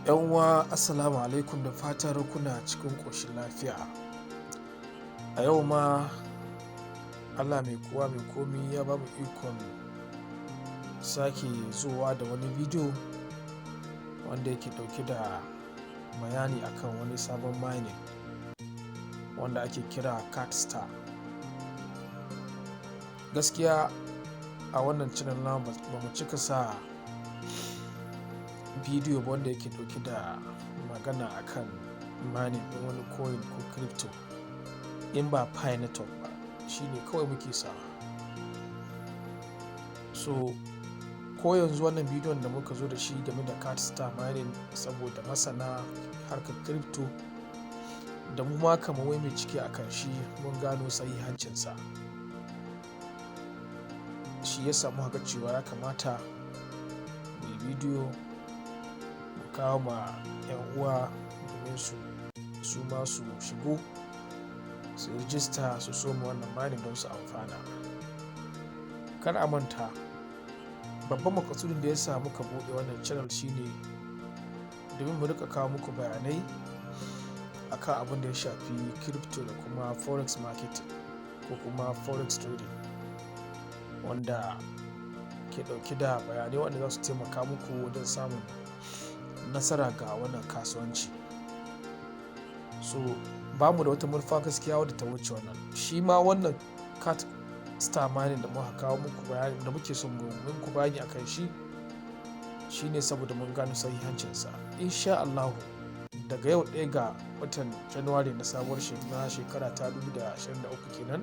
Yan uwa assalamu alaikum, da fatar kuna cikin ƙoshin lafiya. A yau ma Allah mai kowa mai komi ya ba mu ikon sake zuwa da wani bidiyo wanda yake ɗauke da bayani akan wani sabon mining wanda ake kira cat star. Gaskiya a wannan channel na ba mu cika sa bidiyo ba wanda yake ɗauke da magana akan mining ɗin wani coin ko crypto in ba Pi network ba, shine kawai muke sa. So ko yanzu wannan bidiyon da muka zo da shi game da cat star mining, saboda masana harkar crypto da mu ma kamar wai mai ciki akan shi mun gano sahihancinsa, shi ya samu haka cewa ya kamata mai bidiyo mu kawo ma 'yan uwa domin su ma su shigo su rijista su soma wannan mining don su amfana. Kar a manta, babban makasudin da ya sa muka buɗe wannan channel shine domin mu rika kawo muku bayanai akan abin da ya shafi crypto da kuma forex market ko kuma forex trading, wanda ke ɗauke da bayanai wanda za su taimaka muku wajen samun nasara ga wannan kasuwanci. So ba mu da wata manufa gaskiya wadda ta wuce wannan. Shi ma wannan cat star mining da muka kawo muku bayani da muke son muku bayani akan shi shine saboda mun gano sahihancinsa. Insha Allah daga yau 1 ga watan January na sabuwar shekara ta 2023 kenan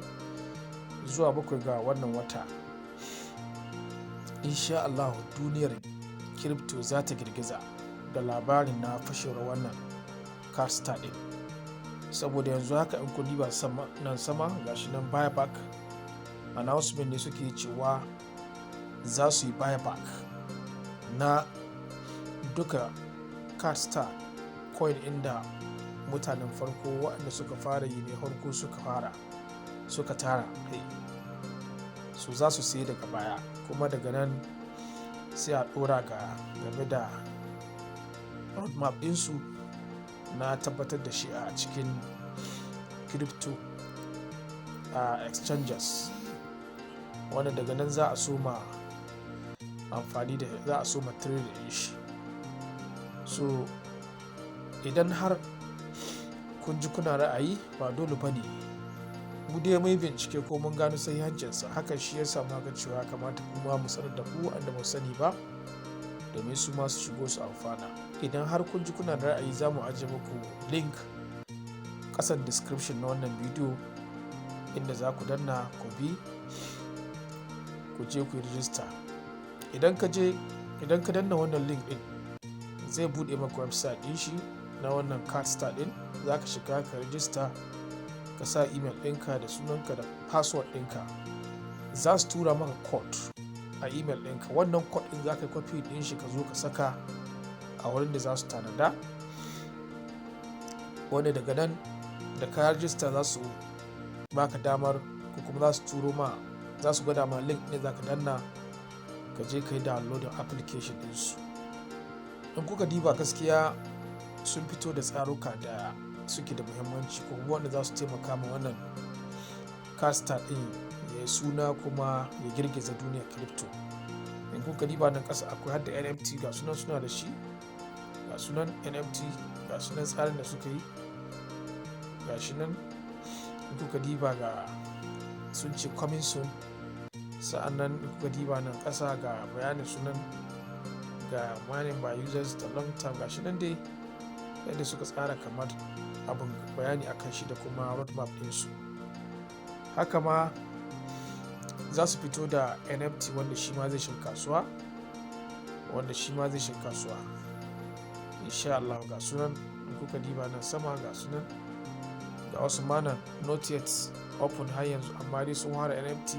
zuwa 7 ga wannan wata, insha Allah duniyar crypto za ta girgiza da labarin na fashewar wannan cat star din. Saboda yanzu haka in kun diba nan sama gashi nan buyback announcement ne suke cewa za su yi buyback na duka cat star coin inda mutanen farko waɗanda suka fara yi ne farko suka tara kai su za su sayi daga baya, kuma daga nan sai a ɗora game da roadmap ɗinsu na tabbatar da shi a cikin crypto exchanges, wanda daga nan za a soma amfani da za a soma trade din shi. So idan har kun ji kuna ra'ayi, ba dole ba ne mu dai mai bincike ko mun gano sahihancinsa. Hakan shi ya samu haka cewa kamata kuma mu sanar da ku wanda ba sani ba domin su ma su shigo su amfana. Idan har kun ji kuna da ra'ayi, za mu ajiye muku link ƙasan description na wannan bidiyo inda za ku danna ku bi ku je ku yi rijista. Idan ka danna wannan link din, zai buɗe maka website din shi na wannan cat star din. Za ka shiga ka rijista, ka sa email ɗinka da sunanka da password ɗinka. Za su tura maka code a email ɗinka. Wannan code ɗin za ka yi copy ɗin shi ka zo ka saka a wurin da za su tanada, wanda daga nan da ka rijista za su baka damar ko kuma za su turo ma, za su gwada ma link ne za ka danna ka je ka yi downloading application ɗinsu. In kuka diba gaskiya sun fito da tsaruka da suke da muhimmanci ko kuma wanda za su taimaka ma wannan cat star ɗin ya yi suna kuma ya girgiza duniyar crypto. In kuka diba nan ƙasa akwai hadda NFT, ga sunan suna da shi, ga sunan NFT, ga sunan tsarin da suka yi, ga shi nan. In kuka diba ga sun ce coming soon. Sa'annan in kuka diba nan ƙasa ga bayanin sunan, ga mining by users da long term, ga shi nan dai yadda suka tsara kamar abin bayani akan shi da kuma roadmap ɗinsu. Haka ma za su fito da NFT wanda shi ma zai shiga kasuwa, insha Allah. Ga sunan in kuka diba nan sama ga sunan, ga wasu mana not yet open har yanzu amma dai sun fara NFT.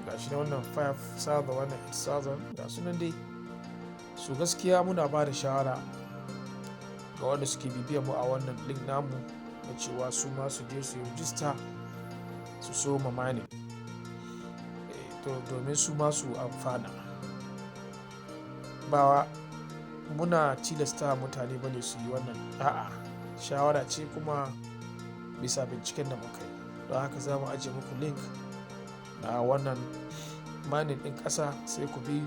Ga shi na wannan 5,000 wannan 8,000, ga sunan dai. So gaskiya muna ba da shawara ga wanda suke bibiyar mu a wannan link namu na cewa su ma su je su yi rijista su soma mining domin su ma su amfana. ba muna tilasta mutane bane su yi wannan, a'a shawara ce kuma bisa binciken da muka yi. Don haka za mu ajiye muku link na wannan mining ɗin ƙasa, sai ku bi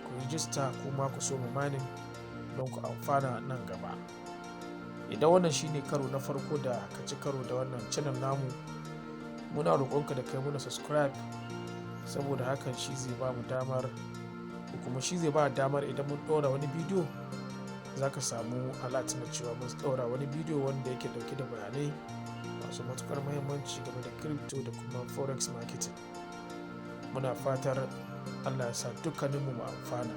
ku rijista kuma ku soma mining don ku amfana nan gaba. Idan wannan shine karo na farko da ka ci karo da wannan channel namu, muna roƙonka da kai muna subscribe, saboda hakan shi zai ba mu damar, kuma shi zai ba damar idan mun ɗora wani bidiyo za ka samu alert na cewa mun ɗora wani bidiyo wanda yake ɗauke da bayanai masu matuƙar muhimmanci game da crypto da kuma forex marketing. Muna fatar Allah ya sa dukkaninmu mu amfana.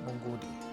Mun gode.